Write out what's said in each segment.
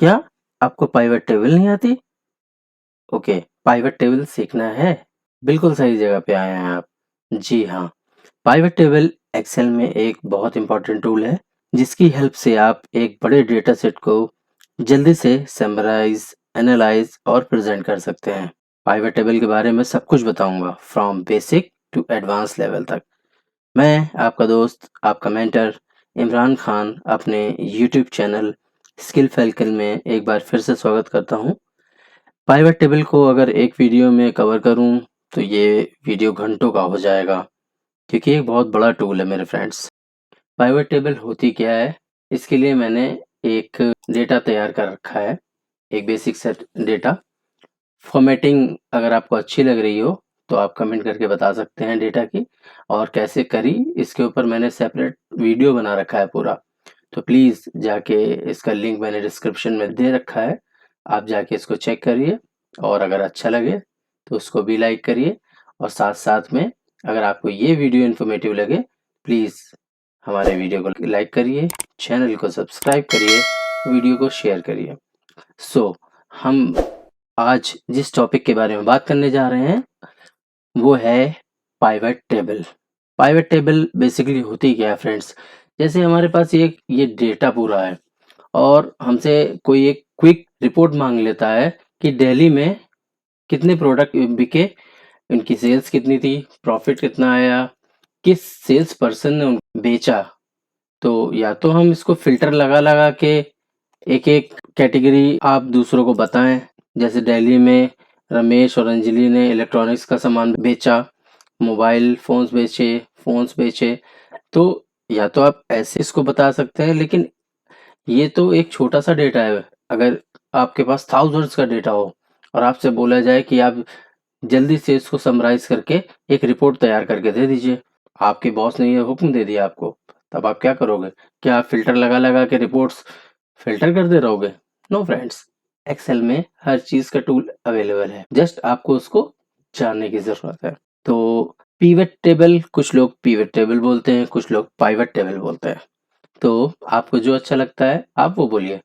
क्या आपको pivot table नहीं आती? ओके, पाइवट टेबल सीखना है? बिल्कुल सही जगह पे आए हैं आप। जी हाँ, पाइवट टेबल एक्सेल में एक बहुत इंपॉर्टेंट टूल है जिसकी हेल्प से आप एक बड़े डेटा सेट को जल्दी से समराइज, एनालाइज और प्रेजेंट कर सकते हैं। पाइवट टेबल के बारे में सब कुछ बताऊंगा, from basic to advance level तक। मैं आपका दोस्त, आपका मेंटर इमरान खान अपने यूट्यूब चैनल स्किल फैल्कन में एक बार फिर से स्वागत करता हूँ। पाइवट टेबल को अगर एक वीडियो में कवर करूँ तो ये वीडियो घंटों का हो जाएगा, क्योंकि एक बहुत बड़ा टूल है मेरे फ्रेंड्स। पाइवट टेबल होती क्या है, इसके लिए मैंने एक डेटा तैयार कर रखा है, एक बेसिक सेट डेटा। फॉर्मेटिंग अगर आपको अच्छी लग रही हो तो आप कमेंट करके बता सकते हैं डेटा की, और कैसे करी इसके ऊपर मैंने सेपरेट वीडियो बना रखा है पूरा। तो प्लीज़ जाके इसका लिंक मैंने डिस्क्रिप्शन में दे रखा है, आप जाके इसको चेक करिए, और अगर अच्छा लगे तो उसको भी लाइक करिए। और साथ साथ में अगर आपको ये वीडियो इन्फॉर्मेटिव लगे, प्लीज़ हमारे वीडियो को लाइक करिए, चैनल को सब्सक्राइब करिए, वीडियो को शेयर करिए। सो हम आज जिस टॉपिक के बारे में बात करने जा रहे हैं वो है pivot table. Pivot table basically होती क्या है फ्रेंड्स, जैसे हमारे पास ये डेटा पूरा है और हमसे कोई एक क्विक रिपोर्ट मांग लेता है कि दिल्ली में कितने प्रोडक्ट बिके, उनकी सेल्स कितनी थी, प्रॉफिट कितना आया, किस सेल्स पर्सन ने उनको बेचा। तो या तो हम इसको फिल्टर लगा लगा के एक एक कैटेगरी आप दूसरों को बताएं, जैसे दिल्ली में रमेश और अंजलि ने इलेक्ट्रॉनिक्स का सामान बेचा, मोबाइल फोन्स बेचे। तो या तो आप ऐसे इसको बता सकते हैं, लेकिन ये तो एक छोटा सा डेटा है। अगर आपके पास थाउजेंड्स का डेटा हो और आपसे बोला जाए कि आप जल्दी से इसको समराइज करके एक रिपोर्ट तैयार करके दे दीजिए, आपके बॉस ने ये हुक्म दे दिया आपको, तब आप क्या करोगे? क्या आप फिल्टर लगा लगा के रिपोर्ट्स फिल्टर करते रहोगे? नो फ्रेंड्स, एक्सेल में हर चीज का टूल अवेलेबल है, जस्ट आपको उसको जानने की जरूरत है। तो पीवट टेबल, कुछ लोग पीवट टेबल बोलते हैं, कुछ लोग पाइवट टेबल बोलते हैं। तो आपको जो अच्छा लगता है आप वो बोलिए,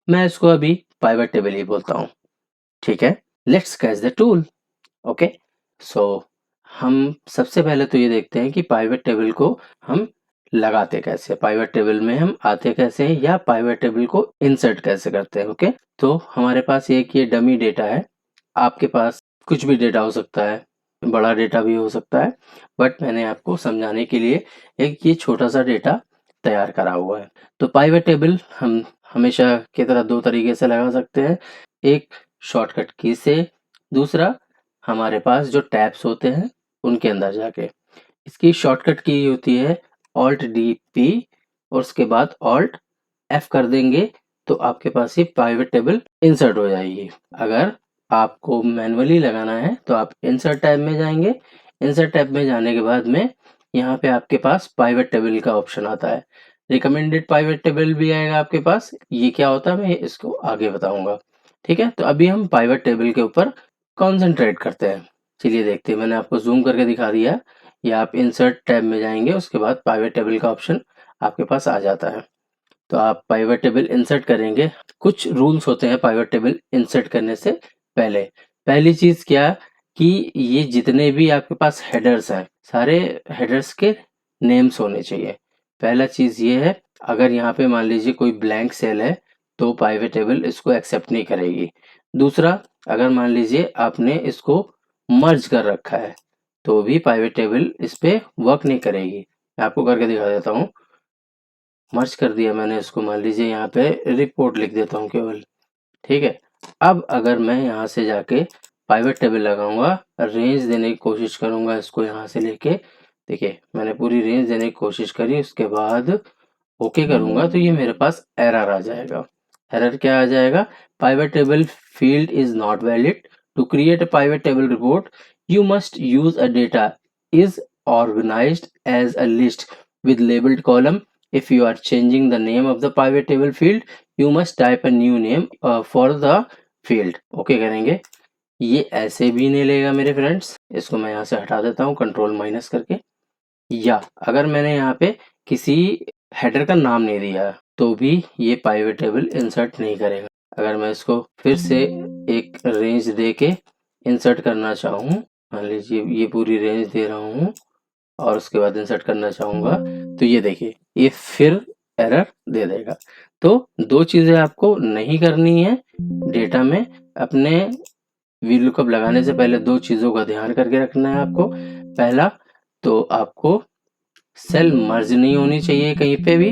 मैं इसको अभी पाइवट टेबल ही बोलता हूँ। ठीक है, let's catch the tool. Okay, so हम सबसे पहले तो ये देखते हैं कि पाइवट टेबल को हम लगाते कैसे, पाइवट टेबल में हम आते कैसे हैं, या पाइवट टेबल को इंसर्ट कैसे करते हैं। ओके, तो हमारे पास एक ये डमी डेटा है, आपके पास कुछ भी डेटा हो सकता है, बड़ा डेटा भी हो सकता है, बट मैंने आपको समझाने के लिए एक ये छोटा सा डेटा तैयार करा हुआ है। तो पाइवट टेबल हम हमेशा की तरह दो तरीके से लगा सकते हैं, एक शॉर्टकट की से, दूसरा हमारे पास जो टैब्स होते हैं उनके अंदर जाके। इसकी शॉर्टकट की होती है ऑल्ट डी पी, और उसके बाद ऑल्ट एफ कर देंगे तो आपके पास ये पाइवट टेबल इंसर्ट हो जाएगी। अगर आपको मैनुअली लगाना है तो आप इंसर्ट टैब में जाएंगे, इंसर्ट टैब में जाने के बाद में यहाँ पे आपके पास पाइवट टेबल का ऑप्शन आता है, रिकमेंडेड पाइवट टेबल भी आएगा आपके पास। ये क्या होता है मैं इसको आगे बताऊंगा। ठीक है, तो अभी हम पाइवट टेबल के ऊपर कॉन्सेंट्रेट करते हैं। चलिए देखते हैं, मैंने आपको जूम करके दिखा दिया, या आप इंसर्ट टैब में जाएंगे, उसके बाद पाइवट टेबल का ऑप्शन आपके पास आ जाता है। तो आप पाइवट टेबल इंसर्ट करेंगे, कुछ रूल्स होते हैं पाइवट टेबल इंसर्ट करने से पहले। पहली चीज क्या, कि ये जितने भी आपके पास हेडर्स हैं, सारे हेडर्स के नेम्स होने चाहिए। पहला चीज ये है, अगर यहाँ पे मान लीजिए कोई ब्लैंक सेल है तो पाइवट टेबल इसको एक्सेप्ट नहीं करेगी। दूसरा, अगर मान लीजिए आपने इसको मर्ज कर रखा है तो भी पाइवट टेबल इस पे वर्क नहीं करेगी। मैं आपको करके दिखा देता हूँ। मर्ज कर दिया मैंने इसको, मान लीजिए यहाँ पे रिपोर्ट लिख देता हूँ केवल। ठीक है, अब अगर मैं यहाँ से जाके पाइवट टेबल लगाऊंगा, रेंज देने की कोशिश करूंगा इसको यहाँ से लेके, देखिए मैंने पूरी रेंज देने की कोशिश करी, उसके बाद ओके करूंगा तो ये मेरे पास एरर आ जाएगा। एरर क्या आ जाएगा? Pivot table field is not valid, to create a pivot table report you must use a data is organized as a list with labeled column. If you are changing the name of the pivot table field, you must type a new name for the field. Okay करेंगे, ये ऐसे भी नहीं लेगा मेरे friends, इसको मैं यहाँ से हटा देता हूँ कंट्रोल माइनस करके। या अगर मैंने यहाँ पे किसी हेडर का नाम नहीं दिया तो भी ये पाइवट टेबल इंसर्ट नहीं करेगा। अगर मैं इसको फिर से एक रेंज दे के इंसर्ट करना चाहूँ, मान लीजिए ये पूरी रेंज दे रहा हूँ और उसके बाद इंसर्ट करना चाहूँगा, तो ये देखिए ये फिर एरर दे देगा। तो 2 चीज़ें आपको नहीं करनी है डेटा में, अपने वीलुकअप लगाने से पहले 2 चीज़ों का ध्यान करके रखना है आपको। पहला तो आपको सेल मर्ज नहीं होनी चाहिए कहीं पे भी,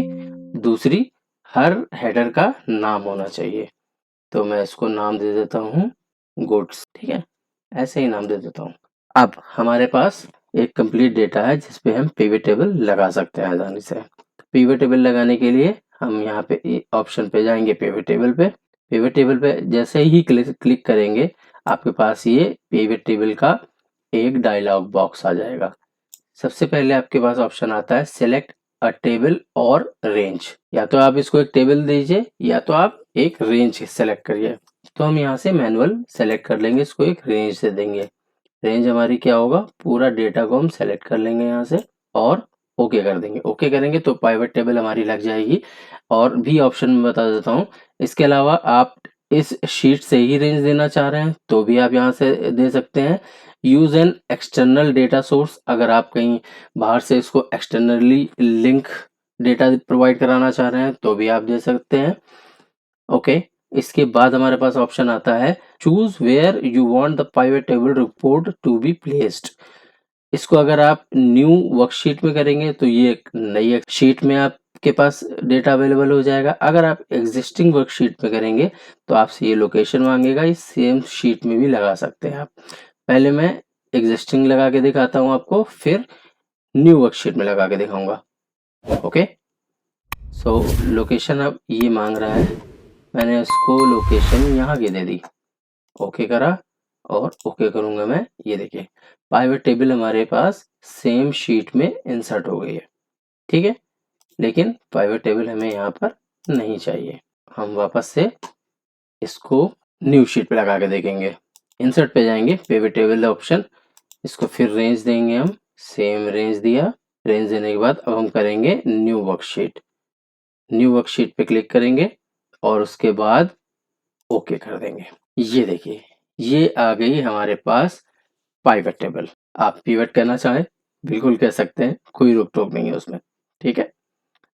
दूसरी हर हेडर का नाम होना चाहिए। तो मैं इसको नाम दे देता हूँ गुड्स, ठीक है? ऐसे ही नाम दे देता हूँ। अब हमारे पास एक कंप्लीट डेटा है जिस पे हम पिवट टेबल लगा सकते हैं आसानी से। पिवट टेबल लगाने के लिए हम यहाँ पे ऑप्शन पे जाएंगे, पिवट टेबल पे। पिवट टेबल पे जैसे ही क्लिक करेंगे आपके पास ये पिवट टेबल का एक डायलॉग बॉक्स आ जाएगा। सबसे पहले आपके पास ऑप्शन आता है सिलेक्ट अ टेबल और रेंज। या तो आप इसको एक टेबल दीजिए या तो आप एक रेंज सेलेक्ट करिए। तो हम यहाँ से मैनुअल सेलेक्ट कर लेंगे, इसको एक रेंज से देंगे। रेंज हमारी क्या होगा, पूरा डेटा को हम सेलेक्ट कर लेंगे यहाँ से और ओके कर देंगे। ओके करेंगे तो पाइवट टेबल हमारी लग जाएगी। और भी ऑप्शन में बता देता हूँ, इसके अलावा आप इस शीट से ही रेंज देना चाह रहे हैं तो भी आप यहाँ से दे सकते हैं। Use an external data source, अगर आप कहीं बाहर से इसको एक्सटर्नली लिंक डेटा प्रोवाइड कराना चाह रहे हैं तो भी आप दे सकते हैं। ओके, इसके बाद हमारे पास ऑप्शन आता है choose where you want the pivot table report to be placed. इसको अगर आप न्यू वर्कशीट में करेंगे तो ये एक नई शीट में आपके पास डेटा अवेलेबल हो जाएगा। अगर आप एग्जिस्टिंग वर्कशीट में करेंगे तो आपसे ये लोकेशन मांगेगा, इस सेम शीट में भी लगा सकते हैं आप। पहले मैं एग्जिस्टिंग लगा के दिखाता हूँ आपको, फिर न्यू वर्कशीट में लगा के दिखाऊंगा। ओके, सो लोकेशन अब ये मांग रहा है, मैंने इसको लोकेशन यहाँ की दे दी। ओके करा और ओके करूंगा मैं, ये देखिए पाइवट टेबल हमारे पास सेम शीट में इंसर्ट हो गई है। ठीक है, लेकिन पाइवट टेबल हमें यहाँ पर नहीं चाहिए। हम वापस से इसको न्यू शीट पे लगा के देखेंगे। इंसर्ट पे जाएंगे, पिवट टेबल ऑप्शन, इसको फिर रेंज देंगे हम, सेम रेंज दिया। रेंज देने के बाद अब हम करेंगे न्यू वर्कशीट। न्यू वर्कशीट पे क्लिक करेंगे और उसके बाद ओके कर देंगे। ये देखिए ये आ गई हमारे पास पाइवट टेबल। आप पिवट करना चाहें बिल्कुल कह सकते हैं, कोई रोक टोक नहीं है उसमें। ठीक है,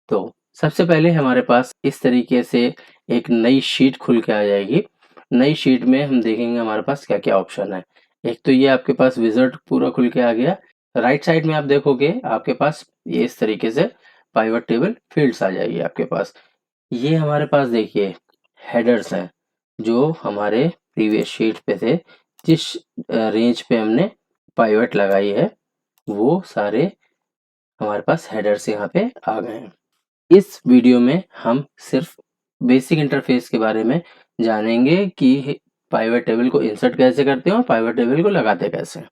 तो सबसे पहले हमारे पास इस तरीके से एक नई शीट खुल के आ जाएगी। नई शीट में हम देखेंगे हमारे पास क्या क्या ऑप्शन है। एक तो ये आपके पास विजर्ड पूरा खुल के आ गया। राइट साइड में आप देखोगे आपके पास ये इस तरीके से पाइवट टेबल फील्ड्स आ जाएगी आपके पास। ये हमारे पास देखिए हेडर्स हैं जो हमारे प्रीवियस शीट पे थे। जिस रेंज पे हमने पाइवट लगाई है वो सारे हमारे पास हेडर्स यहाँ पे आ गए हैं। इस वीडियो में हम सिर्फ बेसिक इंटरफेस के बारे में जानेंगे कि पाइवट टेबल को इंसर्ट कैसे करते हैं और पाइवट टेबल को लगाते कैसे हैं।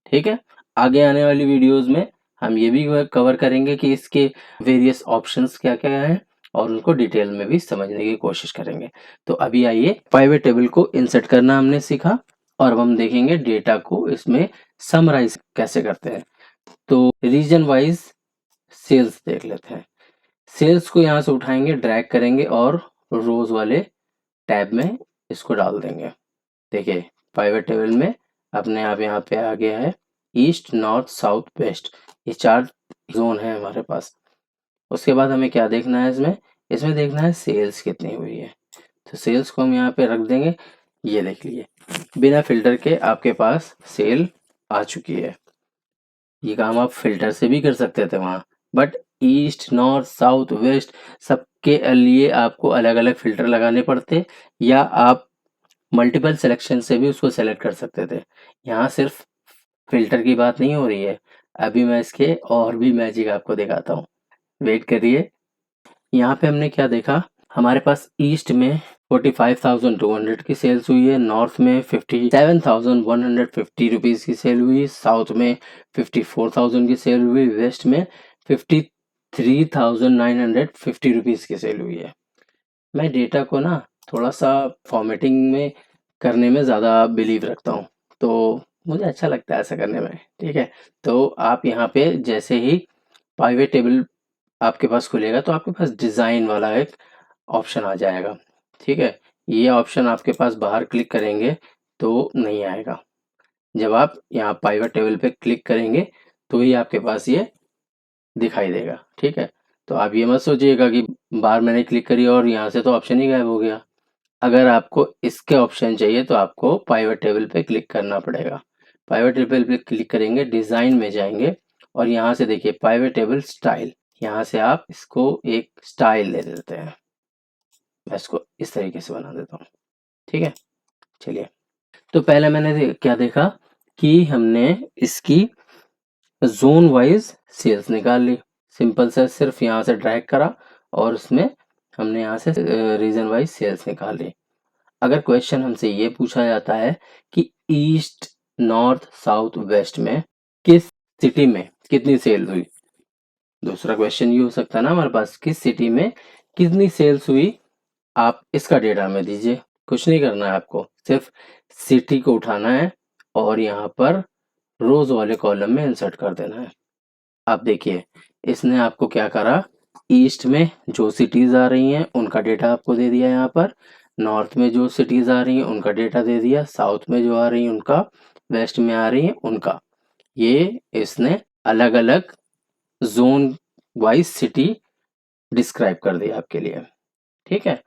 ठीक है, आगे आने वाली वीडियोस में हम ये भी कवर करेंगे कि इसके वेरियस ऑप्शंस क्या क्या हैं और उनको डिटेल में भी समझने की कोशिश करेंगे। तो अभी आइए, पाइवट टेबल को इंसर्ट करना हमने सीखा और अब हम देखेंगे डेटा को इसमें समराइज कैसे करते हैं। तो रीजन वाइज सेल्स देख लेते हैं। सेल्स को यहाँ से उठाएंगे, ड्रैग करेंगे और रोज वाले टैब में इसको डाल देंगे। देखिए पाइवट टेबल में अपने आप यहाँ पे आ गया है ईस्ट, नॉर्थ, साउथ, वेस्ट, ये 4 जोन है हमारे पास। उसके बाद हमें क्या देखना है, इसमें देखना है सेल्स कितनी हुई है। तो सेल्स को हम यहाँ पे रख देंगे। ये देख लीजिए बिना फिल्टर के आपके पास सेल आ चुकी है। ये काम आप फिल्टर से भी कर सकते थे वहां, but east, north, south, west सबके लिए आपको अलग अलग फिल्टर लगाने पड़ते, या आप मल्टीपल सिलेक्शन से भी उसको सेलेक्ट कर सकते थे। यहाँ सिर्फ फिल्टर की बात नहीं हो रही है, अभी मैं इसके और भी मैजिक आपको दिखाता हूँ, वेट करिए। यहाँ पे हमने क्या देखा, हमारे पास ईस्ट में 45,200 की सेल्स हुई है, नॉर्थ में 57,150 रुपीज की सेल हुई, साउथ में 54,000 की सेल हुई, वेस्ट में 53,950 रुपीज की सेल हुई है। मैं डेटा को ना थोड़ा सा फॉर्मेटिंग में करने में ज़्यादा बिलीव रखता हूँ, तो मुझे अच्छा लगता है ऐसा करने में। ठीक है, तो आप यहाँ पे जैसे ही पाइवट टेबल आपके पास खुलेगा तो आपके पास डिज़ाइन वाला एक ऑप्शन आ जाएगा। ठीक है, ये ऑप्शन आपके पास बाहर क्लिक करेंगे तो नहीं आएगा। जब आप यहाँ पाइवट टेबल पे क्लिक करेंगे तो ही आपके पास ये दिखाई देगा, ठीक है। तो आप ये मत सोचिएगा कि बाहर मैंने क्लिक करी और यहाँ से तो ऑप्शन ही गायब हो गया। अगर आपको इसके ऑप्शन चाहिए तो आपको पाइवट टेबल पे क्लिक करना पड़ेगा। पाइवट टेबल पे क्लिक करेंगे, डिज़ाइन में जाएंगे और यहाँ से देखिए पाइवट टेबल स्टाइल, यहाँ से आप इसको एक स्टाइल दे देते हैं। मैं इसको इस तरीके से बना देता हूँ, ठीक है। चलिए, तो पहले मैंने क्या देखा कि हमने इसकी जोन वाइज सेल्स निकाल ली। सिंपल सा सिर्फ यहाँ से ड्रैग करा और उसमें हमने यहाँ से रीजन वाइज सेल्स निकाल ली। अगर क्वेश्चन हमसे ये पूछा जाता है कि ईस्ट, नॉर्थ, साउथ, वेस्ट में किस सिटी में कितनी सेल हुई, दूसरा क्वेश्चन ये हो सकता है ना हमारे पास, किस सिटी में कितनी सेल्स हुई, आप इसका डेटा में दीजिए। कुछ नहीं करना है आपको, सिर्फ सिटी को उठाना है और यहाँ पर रोज वाले कॉलम में इंसर्ट कर देना है। अब देखिए इसने आपको क्या करा, ईस्ट में जो सिटीज आ रही हैं उनका डेटा आपको दे दिया यहाँ पर, नॉर्थ में जो सिटीज आ रही हैं उनका डेटा दे दिया, साउथ में जो आ रही हैं उनका, वेस्ट में आ रही हैं उनका। ये इसने अलग अलग जोन वाइज सिटी डिस्क्राइब कर दिया आपके लिए, ठीक है।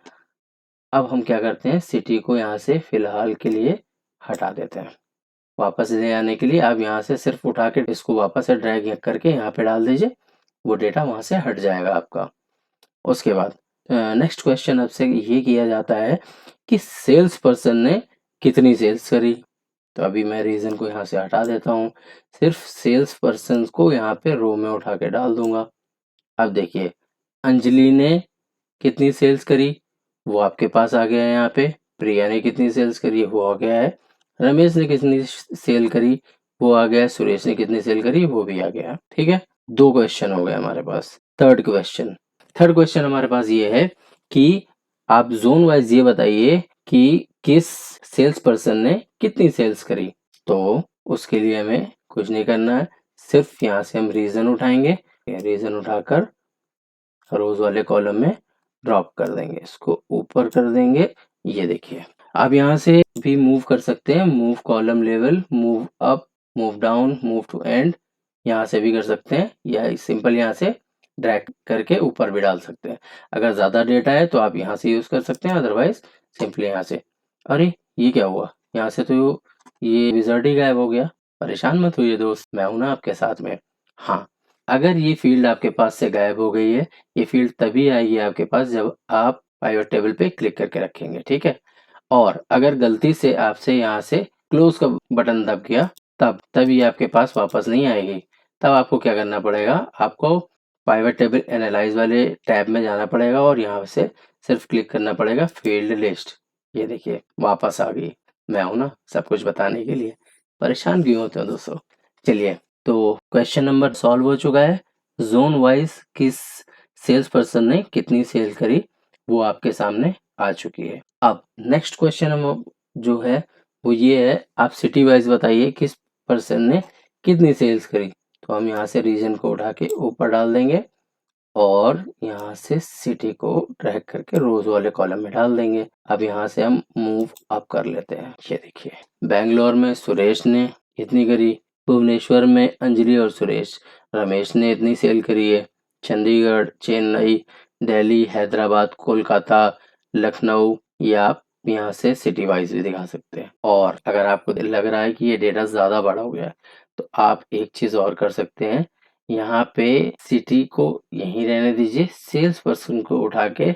अब हम क्या करते हैं, सिटी को यहाँ से फिलहाल के लिए हटा देते हैं। वापस ले आने के लिए आप यहाँ से सिर्फ उठा के इसको वापस से ड्रैग करके यहाँ पे डाल दीजिए, वो डेटा वहाँ से हट जाएगा आपका। उसके बाद नेक्स्ट क्वेश्चन आपसे ये किया जाता है कि सेल्स पर्सन ने कितनी सेल्स करी। तो अभी मैं रीजन को यहाँ से हटा देता हूँ, सिर्फ सेल्स पर्सन को यहाँ पे रो में उठा के डाल दूंगा। अब देखिए अंजलि ने कितनी सेल्स करी, वो आपके पास आ गया है यहाँ पे। प्रिया ने कितनी सेल्स करी, वो आ गया है। रमेश ने कितनी सेल करी, वो आ गया। सुरेश ने कितनी सेल करी, वो भी आ गया, ठीक है। 2 क्वेश्चन हो गए हमारे पास। थर्ड क्वेश्चन हमारे पास ये है कि आप जोन वाइज ये बताइए कि किस सेल्स पर्सन ने कितनी सेल्स करी। तो उसके लिए हमें कुछ नहीं करना है, सिर्फ यहाँ से हम रीजन उठाएंगे, रीजन उठाकर रोज वाले कॉलम में ड्रॉप कर देंगे, इसको ऊपर कर देंगे। ये देखिए आप यहाँ से भी मूव कर सकते हैं, move column level, move up, move down, move to end, यहाँ से भी कर सकते हैं, या सिंपल यहाँ से ड्रैग करके ऊपर भी डाल सकते हैं। अगर ज़्यादा डेटा है तो आप यहाँ से यूज़ कर सकते हैं, अदरवाइज सिंपली यहाँ से। अरे ये क्या हुआ, यहाँ से तो ये विज़र्ड ही गायब हो गया। परेशान मत होइए दोस्त, मैं हूं ना आपके साथ में। हाँ, अगर ये फील्ड आपके पास से गायब हो गई है, ये फील्ड तभी आएगी आपके पास जब आप पाइवट टेबल पे क्लिक करके रखेंगे, ठीक है। और अगर गलती से आपसे यहाँ से क्लोज का बटन दब गया तब ये आपके पास वापस नहीं आएगी। तब आपको क्या करना पड़ेगा, आपको पाइवट टेबल एनालाइज वाले टैब में जाना पड़ेगा और यहाँ से सिर्फ क्लिक करना पड़ेगा फील्ड लिस्ट। ये देखिए वापस आ गई, मैं हूं ना सब कुछ बताने के लिए, परेशान क्यों होते हो दोस्तों। चलिए, तो क्वेश्चन नंबर सॉल्व हो चुका है। जोन वाइज किस सेल्स पर्सन ने कितनी सेल करी वो आपके सामने आ चुकी है। अब नेक्स्ट क्वेश्चन हम जो है वो ये है, आप सिटी वाइज बताइए किस पर्सन ने कितनी सेल्स करी। तो हम यहाँ से रीजन को उठा के ऊपर डाल देंगे और यहाँ से सिटी को ड्रैग करके रोज वाले कॉलम में डाल देंगे। अब यहाँ से हम मूव अप कर लेते हैं। ये देखिए बेंगलोर में सुरेश ने इतनी करी, भुवनेश्वर में अंजलि और सुरेश, रमेश ने इतनी सेल करी है, चंडीगढ़, चेन्नई, दिल्ली, हैदराबाद, कोलकाता, लखनऊ, या आप यहाँ से सिटी वाइज भी दिखा सकते हैं। और अगर आपको लग रहा है कि ये डेटा ज़्यादा बड़ा हो गया है तो आप एक चीज़ और कर सकते हैं, यहाँ पे सिटी को यहीं रहने दीजिए, सेल्स पर्सन को उठा के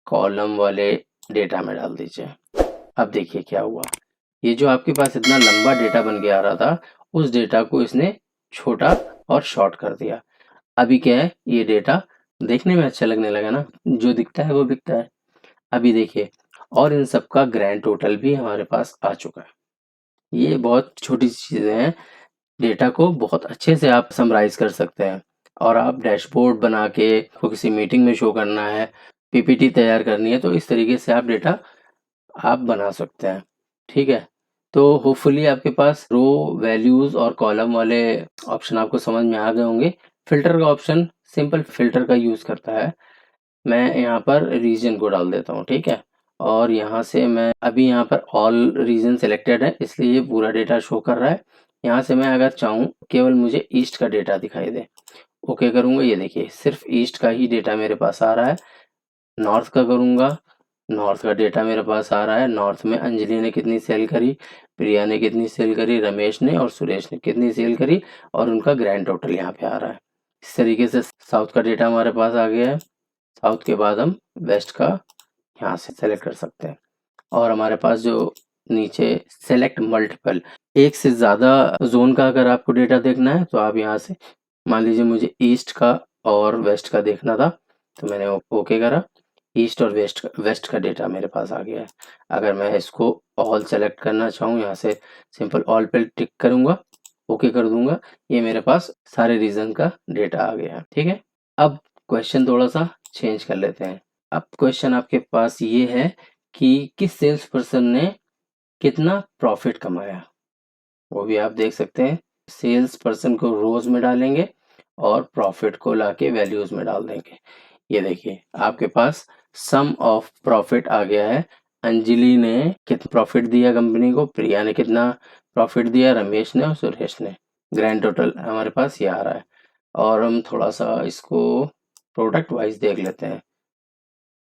कॉलम वाले डेटा में डाल दीजिए। अब देखिए क्या हुआ, ये जो आपके पास इतना लंबा डेटा बन के आ रहा था उस डेटा को इसने छोटा और शॉर्ट कर दिया। अभी क्या है, ये डेटा देखने में अच्छा लगने लगा ना, जो दिखता है वो बिकता है। अभी देखिए, और इन सब का ग्रैंड टोटल भी हमारे पास आ चुका है। ये बहुत छोटी चीजें हैं, डेटा को बहुत अच्छे से आप समराइज कर सकते हैं और आप डैशबोर्ड बना के को किसी मीटिंग में शो करना है, पीपीटी तैयार करनी है, तो इस तरीके से आप डेटा आप बना सकते हैं, ठीक है। तो होपफुली आपके पास रो, वैल्यूज और कॉलम वाले ऑप्शन आपको समझ में आ गए होंगे। फिल्टर का ऑप्शन सिंपल फिल्टर का यूज करता है। मैं यहाँ पर रीजन को डाल देता हूँ, ठीक है, और यहाँ से मैं अभी यहाँ पर ऑल रीजन सिलेक्टेड है इसलिए ये पूरा डेटा शो कर रहा है। यहाँ से मैं अगर चाहूँ केवल मुझे ईस्ट का डेटा दिखाई दे, ओके करूँगा, ये देखिए सिर्फ ईस्ट का ही डेटा मेरे पास आ रहा है। नॉर्थ का करूँगा, नॉर्थ का डेटा मेरे पास आ रहा है। नॉर्थ में अंजलि ने कितनी सेल करी, प्रिया ने कितनी सेल करी, रमेश ने और सुरेश ने कितनी सेल करी और उनका ग्रैंड टोटल यहाँ पे आ रहा है। इस तरीके से साउथ का डेटा हमारे पास आ गया है। साउथ के बाद हम वेस्ट का यहाँ से सेलेक्ट कर सकते हैं और हमारे पास जो नीचे सेलेक्ट मल्टीपल, एक से ज़्यादा जोन का अगर आपको डेटा देखना है तो आप यहाँ से, मान लीजिए मुझे ईस्ट का और वेस्ट का देखना था तो मैंने ओके करा, ईस्ट और वेस्ट का डेटा मेरे पास आ गया है। अगर मैं इसको ऑल सेलेक्ट करना चाहूँ, यहाँ से सिंपल ऑल पे टिक करूँगा, ओके कर दूंगा, ये मेरे पास सारे रीजन का डेटा आ गया है। ठीक है, अब क्वेश्चन थोड़ा सा चेंज कर लेते हैं। अब क्वेश्चन आपके पास ये है कि किस सेल्स पर्सन ने कितना प्रॉफिट कमाया, वो भी आप देख सकते हैं। सेल्स पर्सन को रोज में डालेंगे और प्रॉफिट को लाके वैल्यूज में डाल देंगे। ये देखिए आपके पास सम ऑफ प्रॉफिट आ गया है। अंजलि ने कितना प्रॉफिट दिया कंपनी को, प्रिया ने कितना प्रॉफिट दिया, रमेश ने और सुरेश ने। ग्रैंड टोटल हमारे पास ये आ रहा है। और हम थोड़ा सा इसको प्रोडक्ट वाइज देख लेते हैं।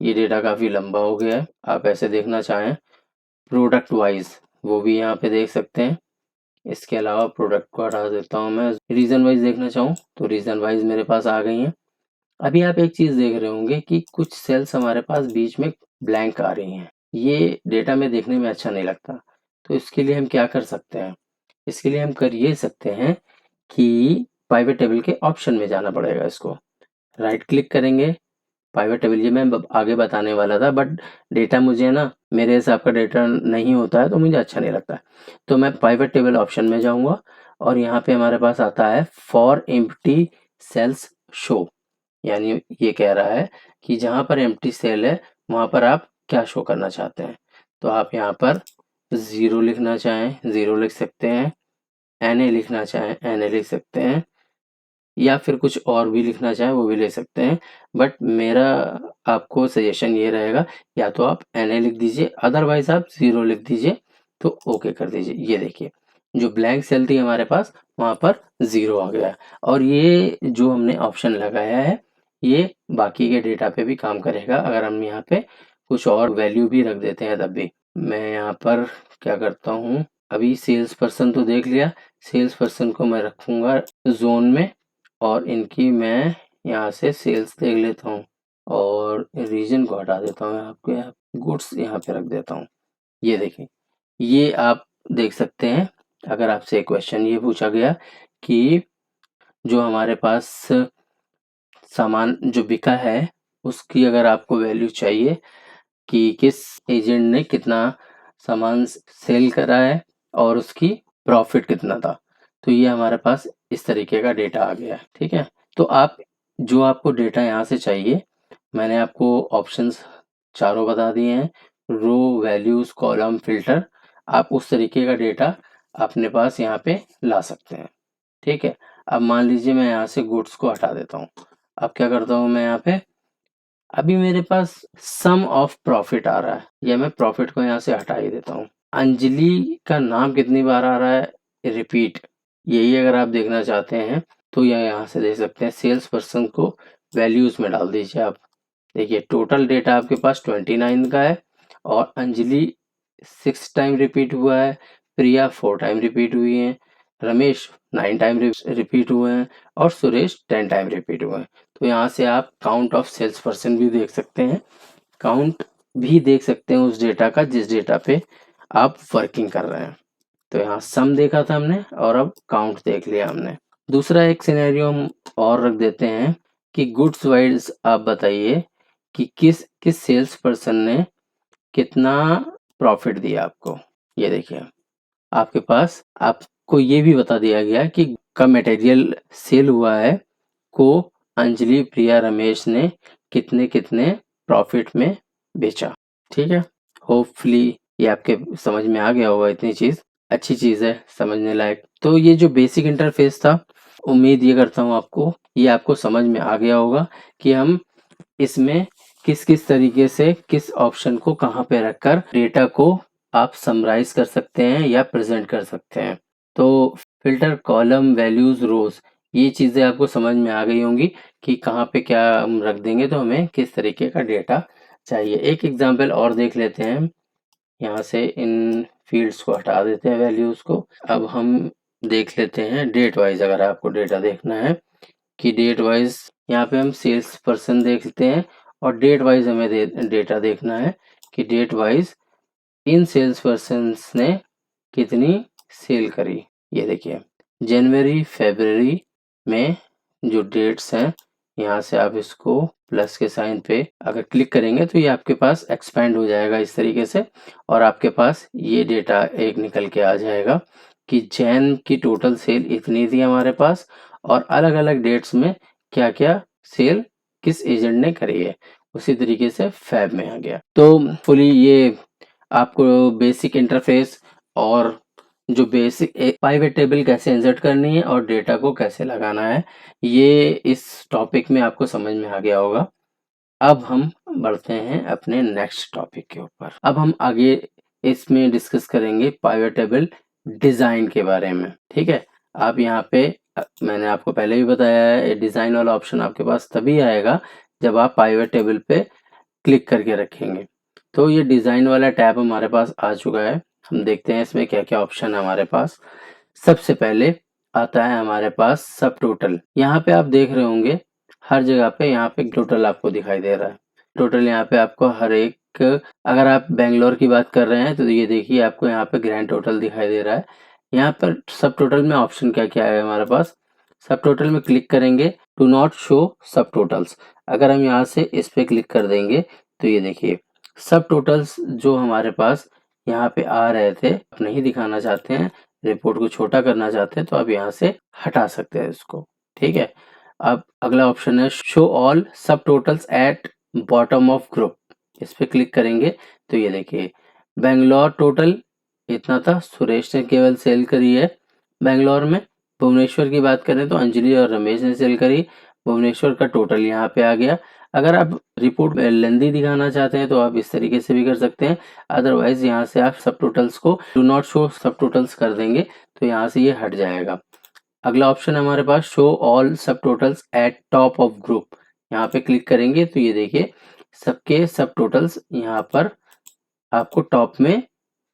ये डेटा काफी लंबा हो गया है, आप ऐसे देखना चाहें प्रोडक्ट वाइज वो भी यहाँ पे देख सकते हैं। इसके अलावा प्रोडक्ट को हटा देता हूँ मैं। रीजन वाइज देखना चाहूँ तो रीजन वाइज मेरे पास आ गई हैं। अभी आप एक चीज देख रहे होंगे कि कुछ सेल्स हमारे पास बीच में ब्लैंक आ रही हैं। ये डेटा में देखने में अच्छा नहीं लगता, तो इसके लिए हम क्या कर सकते हैं, इसके लिए हम कर ये सकते हैं कि पाइवट टेबल के ऑप्शन में जाना पड़ेगा। इसको राइट क्लिक करेंगे, पाइवट टेबल, ये मैं आगे बताने वाला था बट डेटा मुझे ना मेरे हिसाब का डेटा नहीं होता है तो मुझे अच्छा नहीं लगता है। तो मैं पाइवट टेबल ऑप्शन में जाऊंगा और यहाँ पे हमारे पास आता है फॉर एम्प्टी सेल्स शो, यानी ये कह रहा है कि जहां पर एम्प्टी सेल है वहां पर आप क्या शो करना चाहते हैं। तो आप यहाँ पर 0 लिखना चाहें 0 लिख सकते हैं, NA लिखना चाहें NA लिख सकते हैं, या फिर कुछ और भी लिखना चाहें वो भी ले सकते हैं। बट मेरा आपको सजेशन ये रहेगा या तो आप NA लिख दीजिए, अदरवाइज आप 0 लिख दीजिए तो ओके कर दीजिए। ये देखिए जो ब्लैंक सेल थी हमारे पास वहां पर 0 आ गया। और ये जो हमने ऑप्शन लगाया है ये बाकी के डेटा पे भी काम करेगा। अगर हम यहाँ पे कुछ और वैल्यू भी रख देते हैं तब भी। मैं यहाँ पर क्या करता हूँ, अभी सेल्स पर्सन तो देख लिया, सेल्स पर्सन को मैं रखूंगा जोन में और इनकी मैं यहाँ से सेल्स देख लेता हूँ और रीजन को हटा देता हूँ, आपके गुड्स यहाँ पे रख देता हूँ। ये देखिए ये आप देख सकते हैं। अगर आपसे क्वेश्चन ये पूछा गया कि जो हमारे पास सामान जो बिका है उसकी अगर आपको वैल्यू चाहिए कि किस एजेंट ने कितना सामान सेल करा है और उसकी प्रॉफिट कितना था, तो ये हमारे पास इस तरीके का डेटा आ गया है। ठीक है, तो आप जो आपको डेटा यहाँ से चाहिए, मैंने आपको ऑप्शंस चारों बता दिए हैं, रो, वैल्यूज, कॉलम, फिल्टर। आप उस तरीके का डेटा अपने पास यहाँ पे ला सकते हैं। ठीक है, अब मान लीजिए मैं यहाँ से गुड्स को हटा देता हूँ। अब क्या करता हूँ मैं यहाँ पे, अभी मेरे पास सम ऑफ प्रॉफिट आ रहा है, या मैं प्रॉफिट को यहाँ से हटा ही देता हूँ। अंजलि का नाम कितनी बार आ रहा है, रिपीट, यही अगर आप देखना चाहते हैं तो यह यहाँ से देख सकते हैं। सेल्स पर्सन को वैल्यूज में डाल दीजिए आप। देखिए टोटल डेटा आपके पास 29 का है और अंजलि 6 टाइम रिपीट हुआ है, प्रिया 4 टाइम रिपीट हुई है, रमेश 9 टाइम रिपीट हुए हैं और सुरेश 10 टाइम रिपीट हुए हैं। तो यहाँ से आप काउंट ऑफ सेल्स पर्सन भी देख सकते हैं, काउंट भी देख सकते हैं उस डेटा का जिस डेटा पे आप वर्किंग कर रहे हैं। तो यहाँ सम देखा था हमने और अब काउंट देख लिया हमने। दूसरा एक सिनेरियो हम और रख देते हैं कि गुड्स वाइज आप बताइए कि किस किस सेल्स पर्सन ने कितना प्रॉफिट दिया आपको। ये देखिए आपके पास आपको ये भी बता दिया गया कि का मटेरियल सेल हुआ है को अंजलि, प्रिया, रमेश ने कितने कितने प्रॉफिट में बेचा। ठीक है, होपफुली ये आपके समझ में आ गया होगा। इतनी चीज अच्छी चीज है, समझने लायक। तो ये जो बेसिक इंटरफेस था, उम्मीद ये करता हूँ आपको ये आपको समझ में आ गया होगा कि हम इसमें किस तरीके से किस ऑप्शन को कहाँ पे रखकर डेटा को आप समराइज कर सकते हैं या प्रेजेंट कर सकते हैं। तो फिल्टर कॉलम, वैल्यूज, रोज, ये चीज़ें आपको समझ में आ गई होंगी कि कहाँ पे क्या हम रख देंगे तो हमें किस तरीके का डेटा चाहिए। एक एग्जाम्पल और देख लेते हैं। यहाँ से इन फील्ड्स को हटा देते हैं, वैल्यूज को। अब हम देख लेते हैं डेट वाइज। अगर आपको डेटा देखना है कि डेट वाइज, यहाँ पे हम सेल्स पर्सन देखते हैं और डेट वाइज हमें डेटा देखना है कि डेट वाइज इन सेल्स पर्सन ने कितनी सेल करी। ये देखिए जनवरी फरवरी में जो डेट्स हैं, यहाँ से आप इसको प्लस के साइन पे अगर क्लिक करेंगे तो ये आपके पास एक्सपेंड हो जाएगा इस तरीके से, और आपके पास ये डेटा एक निकल के आ जाएगा कि जैन की टोटल सेल इतनी थी हमारे पास, और अलग अलग डेट्स में क्या क्या सेल किस एजेंट ने करी है। उसी तरीके से फैब में आ गया। तो फुली ये आपको बेसिक इंटरफेस और जो बेसिक पाइवेट टेबल कैसे इंसर्ट करनी है और डेटा को कैसे लगाना है, ये इस टॉपिक में आपको समझ में आ गया होगा। अब हम बढ़ते हैं अपने नेक्स्ट टॉपिक के ऊपर। अब हम आगे इसमें डिस्कस करेंगे पाइवेट टेबल डिजाइन के बारे में। ठीक है, आप यहाँ पे मैंने आपको पहले भी बताया है, डिजाइन वाला ऑप्शन आपके पास तभी आएगा जब आप पाइवेट टेबल पे क्लिक करके रखेंगे। तो ये डिजाइन वाला टैब हमारे पास आ चुका है। हम देखते हैं इसमें क्या क्या ऑप्शन है हमारे पास। सबसे पहले आता है हमारे पास सब टोटल। यहाँ पे आप देख रहे होंगे हर जगह पे यहाँ पे टोटल आपको दिखाई दे रहा है। टोटल यहाँ पे आपको हर एक, अगर आप बेंगलोर की बात कर रहे हैं तो ये देखिए आपको यहाँ पे ग्रैंड टोटल दिखाई दे रहा है। यहाँ पर सब टोटल में ऑप्शन क्या क्या है हमारे पास। सब टोटल में क्लिक करेंगे, डू नॉट शो सब टोटल्स। अगर हम यहाँ से इस पे क्लिक कर देंगे तो ये देखिए सब टोटल्स जो हमारे पास यहाँ पे आ रहे थे, आप नहीं दिखाना चाहते हैं, रिपोर्ट को छोटा करना चाहते हैं, तो आप यहाँ से हटा सकते हैं इसको। ठीक है, अब अगला ऑप्शन है शो ऑल सब totals at bottom of group. इस पे क्लिक करेंगे तो ये देखिए बेंगलोर टोटल इतना था, सुरेश ने केवल सेल करी है बेंगलोर में। भुवनेश्वर की बात करें तो अंजलि और रमेश ने सेल करी। भुवनेश्वर का टोटल यहाँ पे आ गया। अगर आप रिपोर्ट लेंदी दिखाना चाहते हैं तो आप इस तरीके से भी कर सकते हैं। अदरवाइज यहाँ से आप सब टोटल्स को डू नॉट शो सब टोटल्स कर देंगे तो यहाँ से ये हट जाएगा। अगला ऑप्शन हमारे पास शो ऑल सब totals eight top of group. यहाँ पे क्लिक करेंगे तो ये देखिए सबके सब टोटल्स यहाँ पर आपको टॉप में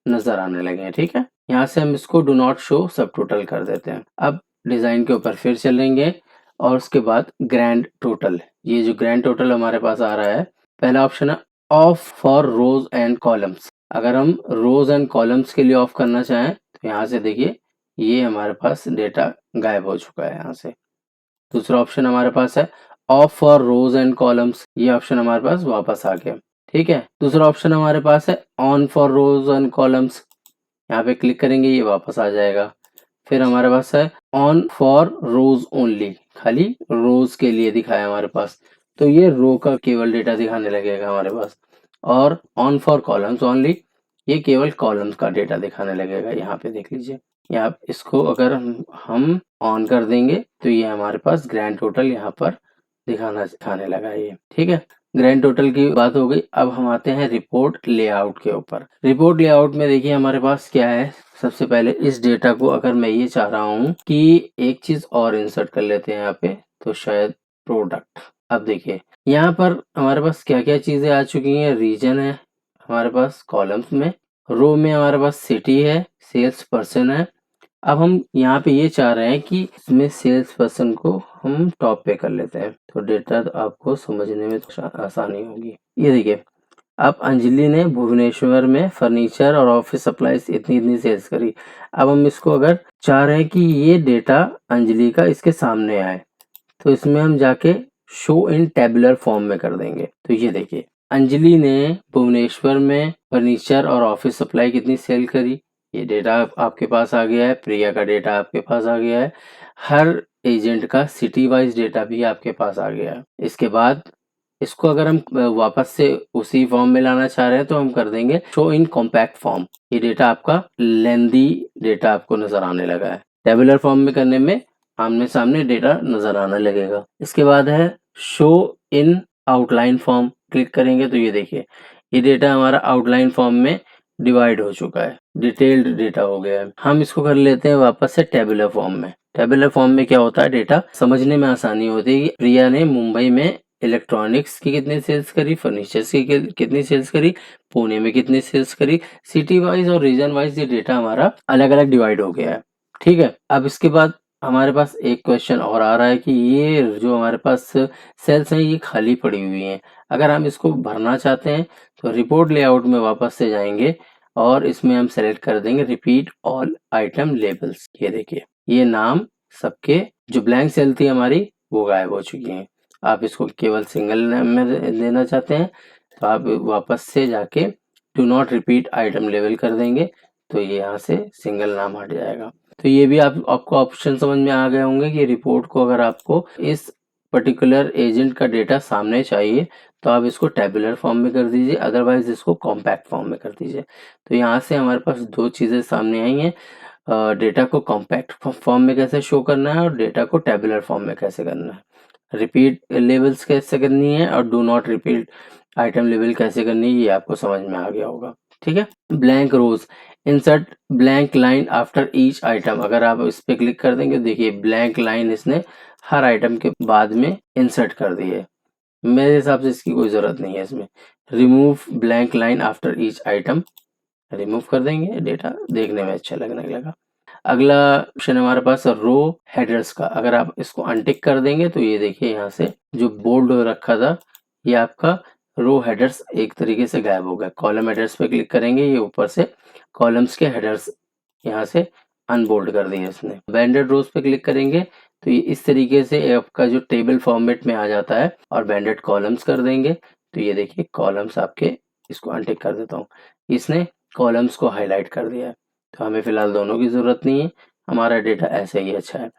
नजर आने लगे हैं। ठीक है, यहाँ से हम इसको डू नॉट शो सब टोटल कर देते हैं। अब डिजाइन के ऊपर फिर चलेंगे और उसके बाद ग्रैंड टोटल। ये जो ग्रैंड टोटल हमारे पास आ रहा है, पहला ऑप्शन है off for rows and columns. अगर हम रोज एंड कॉलम्स के लिए ऑफ करना चाहें तो यहाँ से देखिए ये हमारे पास डेटा गायब हो चुका है यहाँ से। दूसरा ऑप्शन हमारे पास है off for rows and columns, ये ऑप्शन हमारे पास वापस आ गया। ठीक है, दूसरा ऑप्शन हमारे पास है on for rows and columns. यहाँ पे क्लिक करेंगे ये वापस आ जाएगा। फिर हमारे पास है ऑन फॉर रोज ओनली, खाली रोज के लिए दिखाया हमारे पास, तो ये रो का केवल डेटा दिखाने लगेगा हमारे पास। और ऑन फॉर कॉलम्स ओनली, ये केवल कॉलम्स का डेटा दिखाने लगेगा। यहाँ पे देख लीजिए, यहाँ इसको अगर हम ऑन कर देंगे तो ये हमारे पास ग्रैंड टोटल यहाँ पर दिखाने लगा ये। ठीक है, ग्रैंड टोटल की बात हो गई। अब हम आते हैं रिपोर्ट लेआउट के ऊपर। रिपोर्ट लेआउट में देखिए हमारे पास क्या है। सबसे पहले इस डेटा को अगर मैं ये चाह रहा हूँ कि एक चीज और इंसर्ट कर लेते हैं यहाँ पे, तो शायद प्रोडक्ट। अब देखिए यहाँ पर हमारे पास क्या क्या चीजें आ चुकी हैं। रीजन है हमारे पास कॉलम्स में, रो में हमारे पास सिटी है, सेल्स पर्सन है। अब हम यहाँ पे ये चाह रहे हैं कि इसमें सेल्स पर्सन को हम टॉप पे कर लेते हैं, तो डेटा आपको समझने में आसानी होगी। ये देखिए अब अंजलि ने भुवनेश्वर में फर्नीचर और ऑफिस सप्लाईज इतनी इतनी सेल्स करी। अब हम इसको अगर चाह रहे हैं कि ये डेटा अंजलि का इसके सामने आए, तो इसमें हम जाके शो इन टेबुलर फॉर्म में कर देंगे। तो ये देखिए अंजलि ने भुवनेश्वर में फर्नीचर और ऑफिस सप्लाई कितनी सेल करी, ये डेटा आपके पास आ गया है। प्रिया का डेटा आपके पास आ गया है। हर एजेंट का सिटी वाइज डेटा भी आपके पास आ गया है। इसके बाद इसको अगर हम वापस से उसी फॉर्म में लाना चाह रहे हैं तो हम कर देंगे शो इन कॉम्पैक्ट फॉर्म। ये डेटा आपका लेंदी डेटा आपको नजर आने लगा है। टेबुलर फॉर्म में करने में आमने सामने डेटा नजर आने लगेगा। इसके बाद है show in outline form. Click करेंगे तो ये देखिए, ये डेटा हमारा आउटलाइन फॉर्म में डिवाइड हो चुका है, डिटेल्ड डेटा हो गया है। हम इसको कर लेते हैं वापस से टेबुलर फॉर्म में। टेबुलर फॉर्म में क्या होता है, डेटा समझने में आसानी होती है कि प्रिया ने मुंबई में इलेक्ट्रॉनिक्स की कितनी सेल्स करी, फर्नीचर्स की कितनी सेल्स करी, पुणे में कितनी सेल्स करी। सिटी वाइज और रीजन वाइज ये डेटा हमारा अलग अलग डिवाइड हो गया है। ठीक है, अब इसके बाद हमारे पास एक क्वेश्चन और आ रहा है कि ये जो हमारे पास सेल्स हैं ये खाली पड़ी हुई हैं, अगर हम इसको भरना चाहते हैं तो रिपोर्ट लेआउट में वापस से जाएंगे और इसमें हम सेलेक्ट कर देंगे रिपीट ऑल आइटम लेबल्स। ये देखिए, ये नाम सबके जो ब्लैंक सेल थी हमारी वो गायब हो चुकी हैं। आप इसको केवल सिंगल नेम में देना चाहते हैं तो आप वापस से जाके do not repeat item label कर देंगे तो ये यहाँ से सिंगल नाम हट जाएगा। तो ये भी आपको ऑप्शन समझ में आ गए होंगे कि रिपोर्ट को अगर आपको इस पर्टिकुलर एजेंट का डेटा सामने चाहिए तो आप इसको टेबुलर फॉर्म में कर दीजिए, अदरवाइज इसको कॉम्पैक्ट फॉर्म में कर दीजिए। तो यहाँ से हमारे पास दो चीज़ें सामने आई हैं, डेटा को कॉम्पैक्ट फॉर्म में कैसे शो करना है और डेटा को टेबुलर फॉर्म में कैसे करना है, रिपीट लेबल्स कैसे करनी है और do not repeat item label कैसे करनी है, ये आपको समझ में आ गया होगा। ठीक है, blank rows, insert blank line after each item, अगर आप इस पे क्लिक कर देंगे देखिए ब्लैंक लाइन इसने हर आइटम के बाद में इंसर्ट कर दी है। मेरे हिसाब से इसकी कोई जरूरत नहीं है इसमें। Remove blank line after each item, remove कर देंगे, डेटा देखने में अच्छा लगने लगा। अगला ऑप्शन हमारे पास रो हेडर्स का, अगर आप इसको अनटिक कर देंगे तो ये देखिए यहाँ से जो बोल्ड रखा था ये आपका रो हेडर्स एक तरीके से गायब हो गया। कॉलम हेडर्स पे क्लिक करेंगे, ये ऊपर से कॉलम्स के हेडर्स यहाँ से अनबोल्ड कर दिए इसने। बैंडेड रोज पे क्लिक करेंगे तो ये इस तरीके से आपका जो टेबल फॉर्मेट में आ जाता है और बैंडेड कॉलम्स कर देंगे तो ये देखिए कॉलम्स आपके, इसको अनटिक कर देता हूँ, इसने कॉलम्स को हाईलाइट कर दिया है। तो हमें फिलहाल दोनों की ज़रूरत नहीं है, हमारा डेटा ऐसे ही अच्छा है।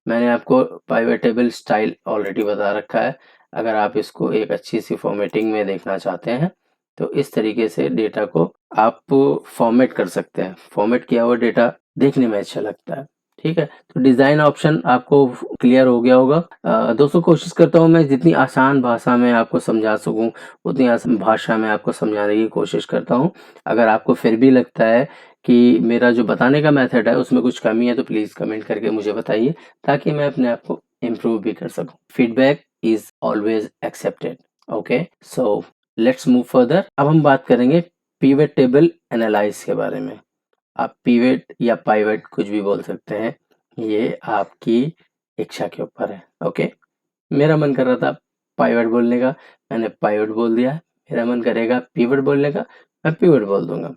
मैंने आपको पाइवट टेबल स्टाइल ऑलरेडी बता रखा है, अगर आप इसको एक अच्छी सी फॉर्मेटिंग में देखना चाहते हैं तो इस तरीके से डेटा को आप फॉर्मेट कर सकते हैं। फॉर्मेट किया हुआ डेटा देखने में अच्छा लगता है। ठीक है, तो डिज़ाइन ऑप्शन आपको क्लियर हो गया होगा। दोस्तों कोशिश करता हूँ मैं जितनी आसान भाषा में आपको समझा सकूँ उतनी आसान भाषा में आपको समझाने की कोशिश करता हूँ। अगर आपको फिर भी लगता है कि मेरा जो बताने का मेथड है उसमें कुछ कमी है तो प्लीज़ कमेंट करके मुझे बताइए ताकि मैं अपने आप को इम्प्रूव भी कर सकूँ। Feedback is always accepted. Okay, so let's move further. अब हम बात करेंगे पिवट टेबल एनालाइज के बारे में। आप पिवट या पाइवट कुछ भी बोल सकते हैं, ये आपकी इच्छा के ऊपर है। ओके, मेरा मन कर रहा था पाइवट बोलने का, मैंने पाइवट बोल दिया। मेरा मन करेगा पिवट बोलने का, मैं पिवट बोल दूंगा।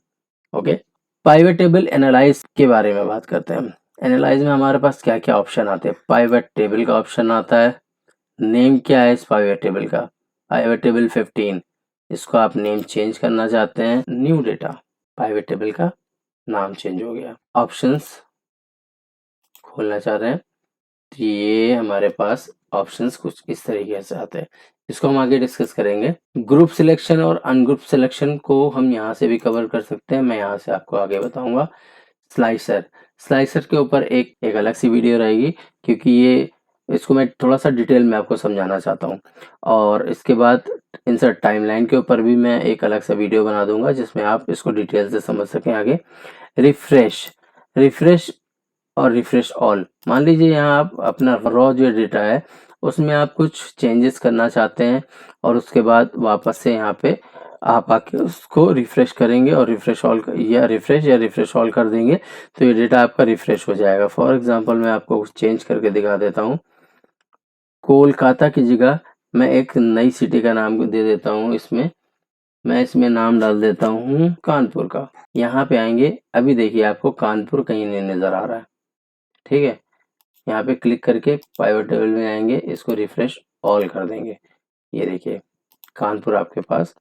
ओके, पाइवट टेबल एनालाइज के बारे में बात करते हैं। एनालाइज में हमारे पास क्या क्या ऑप्शन आते हैं। पाइवट टेबल का ऑप्शन आता है। नेम क्या है इस पाइवट टेबल का, पाइवट टेबल 15, इसको आप नेम चेंज करना चाहते हैं, न्यू डेटा, पाइवट टेबल का नाम चेंज हो गया। ऑप्शंस खोलना चाह रहे हैं तो ये हमारे पास ऑप्शंस कुछ इस तरीके से आते हैं, इसको हम आगे डिस्कस करेंगे। ग्रुप सिलेक्शन और अनग्रुप सिलेक्शन को हम यहाँ से भी कवर कर सकते हैं, मैं यहाँ से आपको आगे बताऊंगा। स्लाइसर, स्लाइसर के ऊपर एक अलग सी वीडियो रहेगी क्योंकि ये इसको मैं थोड़ा सा डिटेल में आपको समझाना चाहता हूँ। और इसके बाद इंसर्ट टाइमलाइन के ऊपर भी मैं एक अलग सा वीडियो बना दूंगा जिसमें आप इसको डिटेल से समझ सकें आगे। रिफ्रेश, रिफ्रेश और रिफ्रेश ऑल, मान लीजिए यहाँ आप अपना रॉ जो डेटा है उसमें आप कुछ चेंजेस करना चाहते हैं और उसके बाद वापस से यहाँ पे आप आके उसको रिफ्रेश करेंगे और रिफ्रेश ऑल या रिफ्रेश ऑल कर देंगे तो ये डेटा आपका रिफ्रेश हो जाएगा। फॉर एग्जांपल मैं आपको कुछ चेंज करके दिखा देता हूँ। कोलकाता की जगह मैं एक नई सिटी का नाम दे देता हूँ, इसमें मैं इसमें नाम डाल देता हूँ कानपुर का। यहाँ पे आएंगे, अभी देखिए आपको कानपुर कहीं नहीं नजर आ रहा है। ठीक है, यहाँ पे क्लिक करके पाइवट टेबल में आएंगे, इसको रिफ्रेश ऑल कर देंगे, ये देखिए कानपुर आपके पास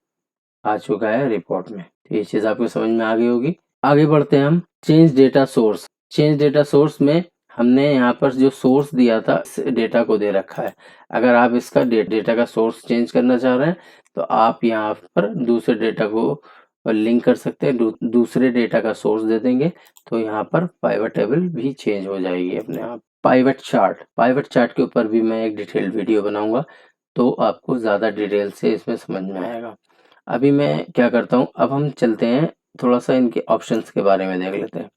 आ चुका है रिपोर्ट में। तो ये चीज़ आपको समझ में आ गई होगी। आगे बढ़ते हैं हम। Change data source, change data source में हमने यहाँ पर जो सोर्स दिया था इस डेटा को दे रखा है। अगर आप इसका डेटा का सोर्स चेंज करना चाह रहे हैं तो आप यहाँ पर दूसरे डेटा को लिंक कर सकते हैं, दूसरे डेटा का सोर्स दे देंगे तो यहाँ पर पाइवट टेबल भी चेंज हो जाएगी अपने आप। पाइवट चार्ट, पाइवट चार्ट के ऊपर भी मैं एक डिटेल्ड वीडियो बनाऊंगा तो आपको ज़्यादा डिटेल से इसमें समझ में आएगा। अभी मैं क्या करता हूँ, अब हम चलते हैं थोड़ा-सा इनके ऑप्शंस के बारे में देख लेते हैं।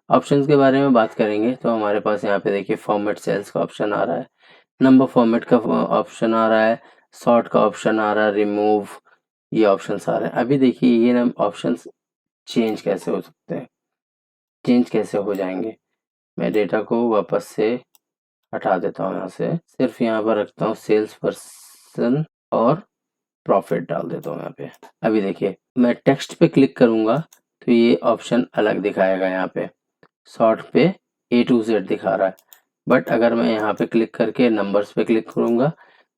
ऑप्शंस के बारे में बात करेंगे तो हमारे पास यहाँ पे देखिए फॉर्मेट सेल्स का ऑप्शन आ रहा है, नंबर फॉर्मेट का ऑप्शन आ रहा है, सॉर्ट का ऑप्शन आ रहा है, रिमूव ये ऑप्शंस आ रहे हैं। अभी देखिए ये ना ऑप्शंस चेंज कैसे हो सकते हैं, चेंज कैसे हो जाएंगे। मैं डेटा को वापस से हटा देता हूँ यहाँ से, सिर्फ यहाँ पर रखता हूँ सेल्स पर्सन और प्रॉफिट डाल देता हूँ यहाँ पे। अभी देखिए मैं टेक्स्ट पे क्लिक करूंगा तो ये ऑप्शन अलग दिखाएगा, यहाँ पे सॉर्ट पे A to Z दिखा रहा है, बट अगर मैं यहाँ पे क्लिक करके नंबर्स पे क्लिक करूंगा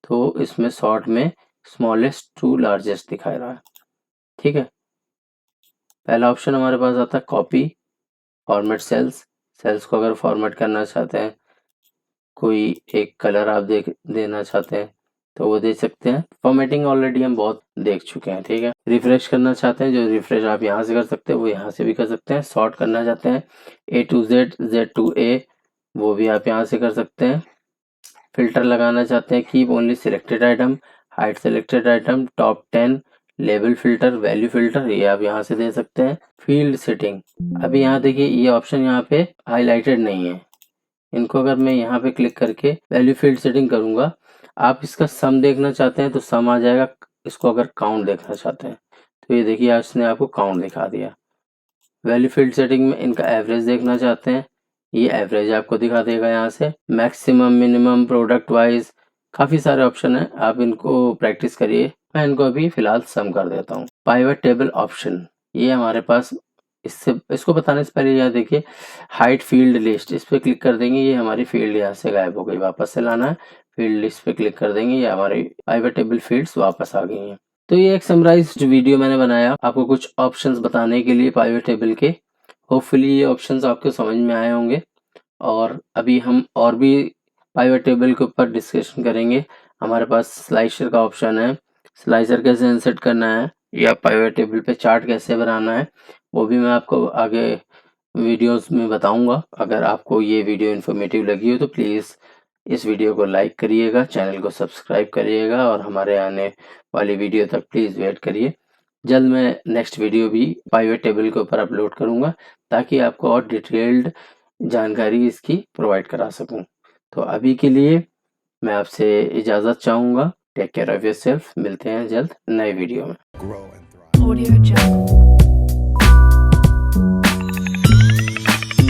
तो इसमें सॉर्ट में स्मॉलेस्ट टू लार्जेस्ट दिखा रहा है। ठीक है, पहला ऑप्शन हमारे पास आता है कॉपी, फॉर्मेट सेल्स। सेल्स को अगर फॉर्मेट करना चाहते हैं, कोई एक कलर आप देना चाहते हैं तो वो दे सकते हैं। फॉर्मेटिंग ऑलरेडी हम बहुत देख चुके हैं। ठीक है, रिफ्रेश करना चाहते हैं, जो रिफ्रेश आप यहाँ से कर सकते हैं वो यहाँ से भी कर सकते हैं। सॉर्ट करना चाहते हैं A to Z, Z to A, वो भी आप यहाँ से कर सकते हैं। फिल्टर लगाना चाहते हैं, keep only selected item, hide selected item, top 10, label filter, value filter, ये आप यहाँ से दे सकते हैं। फील्ड सेटिंग, अभी यहाँ देखिए ये ऑप्शन यहाँ पे हाईलाइटेड नहीं है, इनको अगर मैं यहाँ पे क्लिक करके वैल्यू फील्ड सेटिंग करूंगा, आप इसका सम देखना चाहते हैं तो सम आ जाएगा, इसको अगर काउंट देखना चाहते हैं तो ये देखिए इसने आपको काउंट दिखा दिया। वैल्यू फील्ड सेटिंग में इनका एवरेज देखना चाहते हैं, ये एवरेज आपको दिखा देगा यहाँ से। मैक्सिमम, मिनिमम, प्रोडक्ट वाइज, काफी सारे ऑप्शन है, आप इनको प्रैक्टिस करिए। मैं इनको अभी फिलहाल सम कर देता हूँ। पाइवट टेबल ऑप्शन, ये हमारे पास, इसको बताने से पहले यहाँ देखिए हाइड फील्ड लिस्ट, इस पे क्लिक कर देंगे, ये हमारी फील्ड यहाँ से गायब हो गई। वापस से लाना है, फील्ड लिस्ट पे क्लिक कर देंगे, ये हमारी पाइवट टेबल फील्ड्स वापस आ गई हैं। तो ये एक समराइज्ड वीडियो मैंने बनाया आपको कुछ ऑप्शंस बताने के लिए पाइवट टेबल के। होपफुली ये ऑप्शंस आपको समझ में आए होंगे, और अभी हम और भी पाइवट टेबल के ऊपर डिस्कशन करेंगे। हमारे पास स्लाइसर का ऑप्शन है, स्लाइसर कैसे इंसर्ट करना है या पाइवट टेबल पे चार्ट कैसे बनाना है, वो भी मैं आपको आगे वीडियोस में बताऊंगा। अगर आपको ये वीडियो इन्फॉर्मेटिव लगी हो तो प्लीज़ इस वीडियो को लाइक करिएगा, चैनल को सब्सक्राइब करिएगा, और हमारे आने वाली वीडियो तक प्लीज़ वेट करिए। जल्द मैं नेक्स्ट वीडियो भी पाइवट टेबल के ऊपर अपलोड करूंगा, ताकि आपको और डिटेल्ड जानकारी इसकी प्रोवाइड करा सकूं। तो अभी के लिए मैं आपसे इजाज़त चाहूँगा। टेक केयर ऑफ़ योरसेल्फ, मिलते हैं जल्द नए वीडियो में। Audio Jungle.